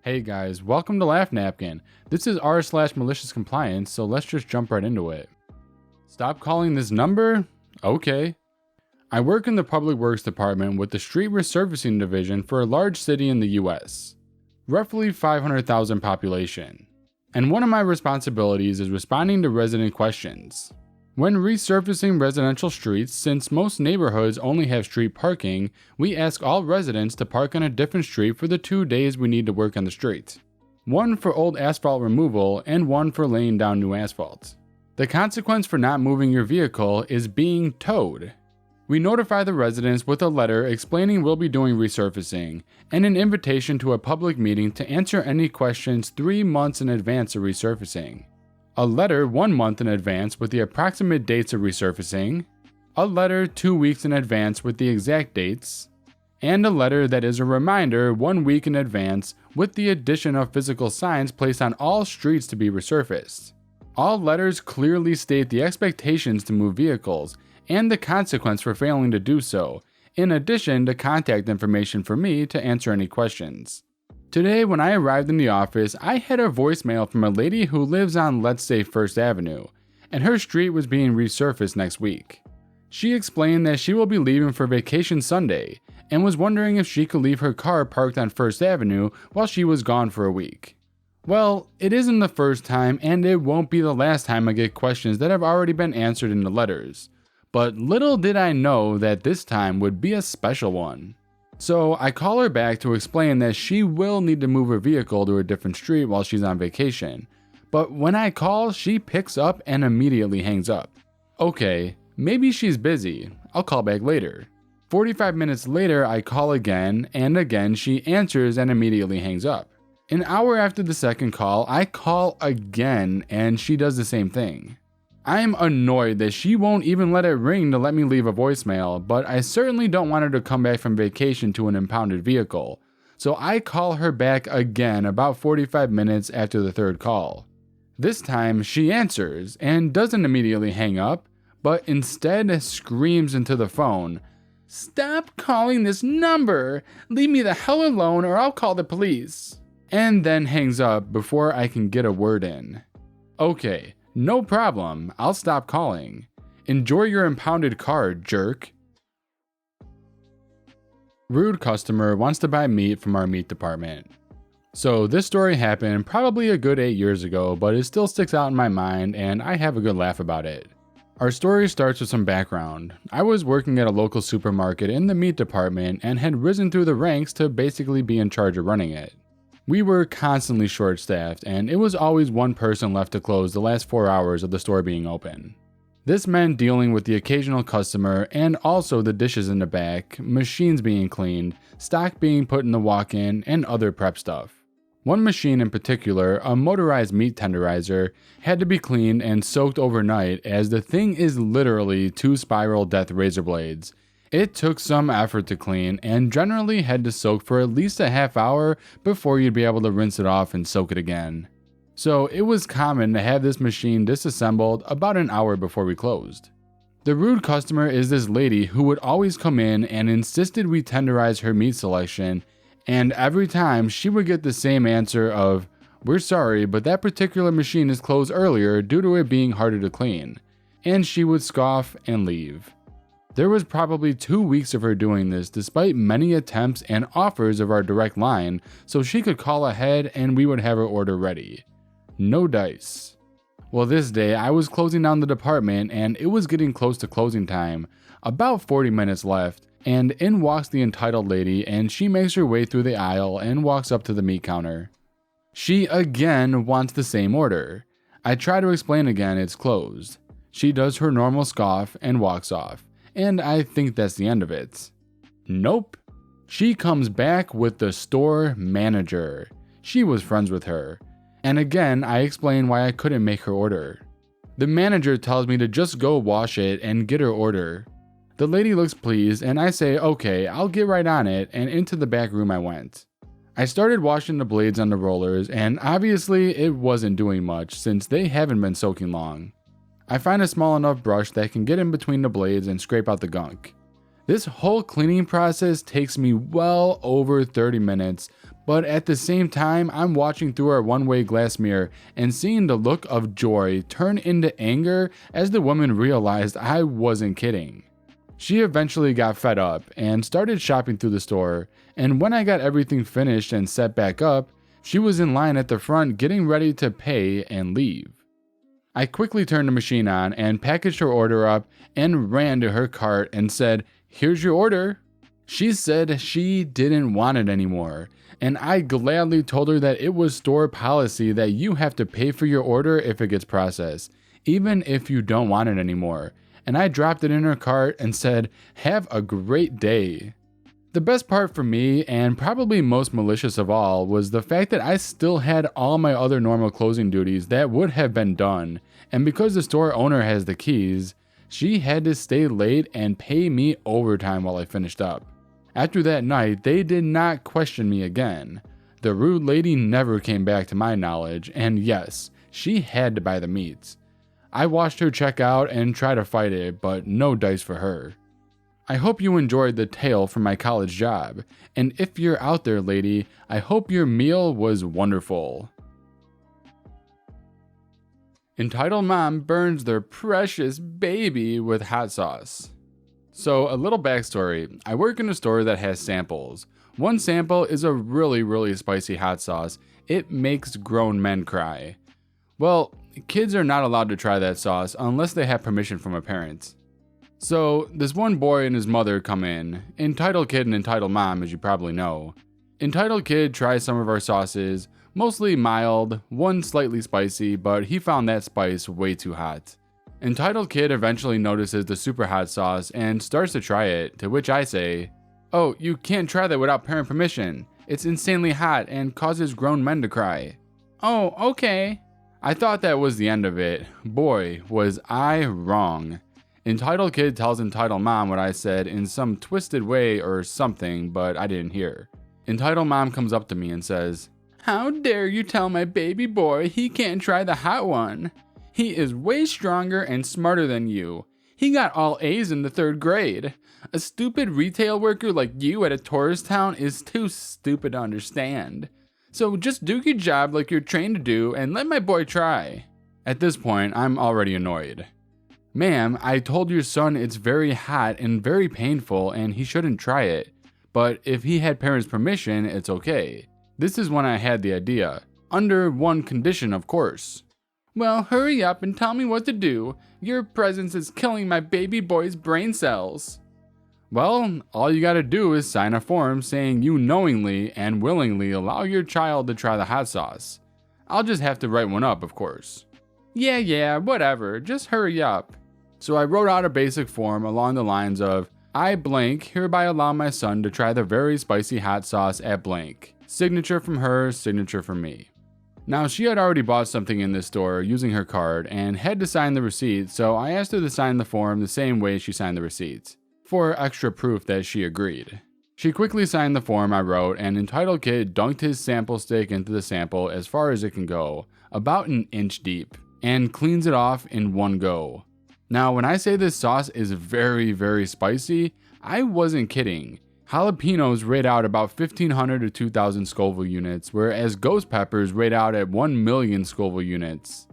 Hey guys, welcome to LaughNapkin. This is r/MaliciousCompliance, so let's just jump right into it. Stop calling this number? Okay. I work in the Public Works Department with the Street Resurfacing Division for a large city in the US, roughly 500,000 population. And one of my responsibilities is responding to resident questions. When resurfacing residential streets, since most neighborhoods only have street parking, we ask all residents to park on a different street for the 2 days we need to work on the street. One for old asphalt removal and one for laying down new asphalt. The consequence for not moving your vehicle is being towed. We notify the residents with a letter explaining we'll be doing resurfacing, and an invitation to a public meeting to answer any questions 3 months in advance of resurfacing. A letter 1 month in advance with the approximate dates of resurfacing, a letter 2 weeks in advance with the exact dates, and a letter that is a reminder 1 week in advance with the addition of physical signs placed on all streets to be resurfaced. All letters clearly state the expectations to move vehicles and the consequence for failing to do so, in addition to contact information for me to answer any questions. Today, when I arrived in the office, I had a voicemail from a lady who lives on, let's say, 1st Avenue, and her street was being resurfaced next week. She explained that she will be leaving for vacation Sunday, and was wondering if she could leave her car parked on 1st Avenue while she was gone for a week. Well, it isn't the first time, and it won't be the last time I get questions that have already been answered in the letters. But little did I know that this time would be a special one. So I call her back to explain that she will need to move her vehicle to a different street while she's on vacation. But when I call, she picks up and immediately hangs up. Okay, maybe she's busy. I'll call back later. 45 minutes later, I call again, and again she answers and immediately hangs up. An hour after the second call, I call again, and she does the same thing. I'm annoyed that she won't even let it ring to let me leave a voicemail, but I certainly don't want her to come back from vacation to an impounded vehicle, so I call her back again about 45 minutes after the third call. This time she answers and doesn't immediately hang up, but instead screams into the phone, "Stop calling this number! Leave me the hell alone or I'll call the police!" And then hangs up before I can get a word in. Okay. No problem, I'll stop calling. Enjoy your impounded car, jerk. Rude customer wants to buy meat from our meat department. So this story happened probably a good 8 years ago, but it still sticks out in my mind and I have a good laugh about it. Our story starts with some background. I was working at a local supermarket in the meat department and had risen through the ranks to basically be in charge of running it. We were constantly short-staffed, and it was always one person left to close the last 4 hours of the store being open. This meant dealing with the occasional customer and also the dishes in the back, machines being cleaned, stock being put in the walk-in, and other prep stuff. One machine in particular, a motorized meat tenderizer, had to be cleaned and soaked overnight as the thing is literally 2 spiral death razor blades. It took some effort to clean and generally had to soak for at least a half hour before you'd be able to rinse it off and soak it again. So it was common to have this machine disassembled about an hour before we closed. The rude customer is this lady who would always come in and insisted we tenderize her meat selection, and every time she would get the same answer of, "We're sorry, but that particular machine is closed earlier due to it being harder to clean," and she would scoff and leave. There was probably 2 weeks of her doing this despite many attempts and offers of our direct line so she could call ahead and we would have her order ready. No dice. Well, this day I was closing down the department and it was getting close to closing time, about 40 minutes left, and in walks the entitled lady and she makes her way through the aisle and walks up to the meat counter. She again wants the same order. I try to explain again it's closed. She does her normal scoff and walks off. And I think that's the end of it. Nope. She comes back with the store manager. She was friends with her. And again, I explain why I couldn't make her order. The manager tells me to just go wash it and get her order. The lady looks pleased and I say, okay, I'll get right on it, and into the back room I went. I started washing the blades on the rollers and obviously it wasn't doing much since they haven't been soaking long. I find a small enough brush that can get in between the blades and scrape out the gunk. This whole cleaning process takes me well over 30 minutes, But at the same time, I'm watching through our one-way glass mirror and seeing the look of joy turn into anger as the woman realized I wasn't kidding. She eventually got fed up and started shopping through the store, and when I got everything finished and set back up, she was in line at the front getting ready to pay and leave. I quickly turned the machine on and packaged her order up and ran to her cart and said, "Here's your order." She said she didn't want it anymore, and I gladly told her that it was store policy that you have to pay for your order if it gets processed, even if you don't want it anymore, and I dropped it in her cart and said, "Have a great day." The best part for me, and probably most malicious of all, was the fact that I still had all my other normal closing duties that would have been done, and because the store owner has the keys, she had to stay late and pay me overtime while I finished up. After that night, they did not question me again. The rude lady never came back to my knowledge, and yes, she had to buy the meats. I watched her check out and try to fight it, but no dice for her. I hope you enjoyed the tale from my college job, and if you're out there, lady, I hope your meal was wonderful. Entitled mom burns their precious baby with hot sauce. So a little backstory, I work in a store that has samples. One sample is a really spicy hot sauce. It makes grown men cry. Well, kids are not allowed to try that sauce unless they have permission from a parent. So this one boy and his mother come in, entitled kid and entitled mom, as you probably know. Entitled kid tries some of our sauces, mostly mild, one slightly spicy, but he found that spice way too hot. Entitled kid eventually notices the super hot sauce and starts to try it, to which I say, "Oh, you can't try that without parent permission. It's insanely hot and causes grown men to cry." "Oh, okay." I thought that was the end of it. Boy, was I wrong. Entitled kid tells entitled mom what I said in some twisted way or something, but I didn't hear. Entitled mom comes up to me and says, "How dare you tell my baby boy he can't try the hot one? He is way stronger and smarter than you. He got all A's in the 3rd grade. A stupid retail worker like you at a tourist town is too stupid to understand. So just do your job like you're trained to do and let my boy try." At this point, I'm already annoyed. "Ma'am, I told your son it's very hot and very painful and he shouldn't try it. But if he had parents' permission, it's okay." This is when I had the idea. Under one condition, of course. "Well, hurry up and tell me what to do. Your presence is killing my baby boy's brain cells." Well, all you gotta do is sign a form saying you knowingly and willingly allow your child to try the hot sauce. I'll just have to write one up, of course. Yeah, whatever, just hurry up." So I wrote out a basic form along the lines of, "I blank hereby allow my son to try the very spicy hot sauce at blank. Signature from her, signature from me." Now, she had already bought something in this store using her card and had to sign the receipt, so I asked her to sign the form the same way she signed the receipt, for extra proof that she agreed. She quickly signed the form I wrote, and entitled kid dunked his sample stick into the sample as far as it can go, about an inch deep, and cleans it off in one go. Now, when I say this sauce is very spicy, I wasn't kidding. Jalapenos rate out about 1,500 to 2,000 Scoville units, whereas ghost peppers rate out at 1 million Scoville units.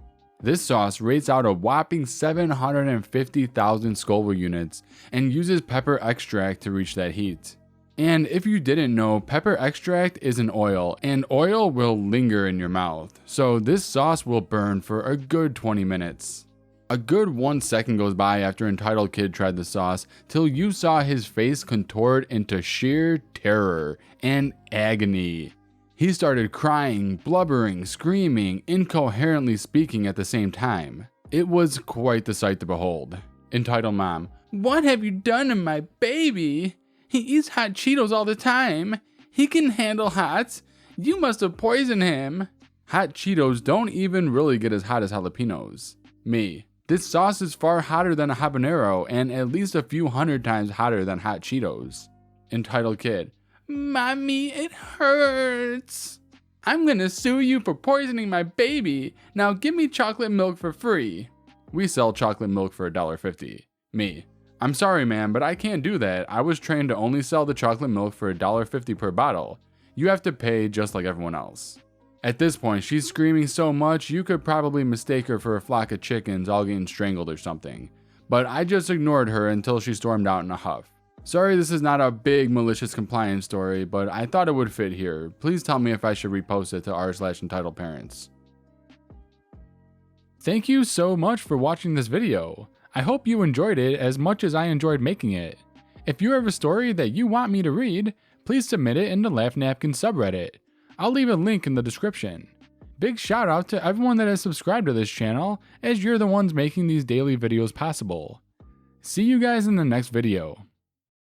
This sauce rates out a whopping 750,000 Scoville units and uses pepper extract to reach that heat. And if you didn't know, pepper extract is an oil, and oil will linger in your mouth, so this sauce will burn for a good 20 minutes. A good 1 second goes by after entitled kid tried the sauce till you saw his face contort into sheer terror and agony. He started crying, blubbering, screaming, incoherently speaking at the same time. It was quite the sight to behold. Entitled mom, "What have you done to my baby? He eats hot Cheetos all the time. He can handle hot. You must have poisoned him." Hot Cheetos don't even really get as hot as jalapenos. Me. This sauce is far hotter than a habanero and at least a few hundred times hotter than hot Cheetos. Entitled kid, "Mommy, it hurts. I'm gonna sue you for poisoning my baby. Now give me chocolate milk for free." We sell chocolate milk for $1.50. Me, "I'm sorry, ma'am, but I can't do that. I was trained to only sell the chocolate milk for $1.50 per bottle. you have to pay just like everyone else. At this point, she's screaming so much you could probably mistake her for a flock of chickens all getting strangled or something. But I just ignored her until she stormed out in a huff. Sorry this is not a big malicious compliance story, but I thought it would fit here. Please tell me if I should repost it to r/entitled parents. Thank you so much for watching this video. I hope you enjoyed it as much as I enjoyed making it. If you have a story that you want me to read, please submit it in the LaughNapkin subreddit. I'll leave a link in the description. Big shout out to everyone that has subscribed to this channel, as you're the ones making these daily videos possible. See you guys in the next video.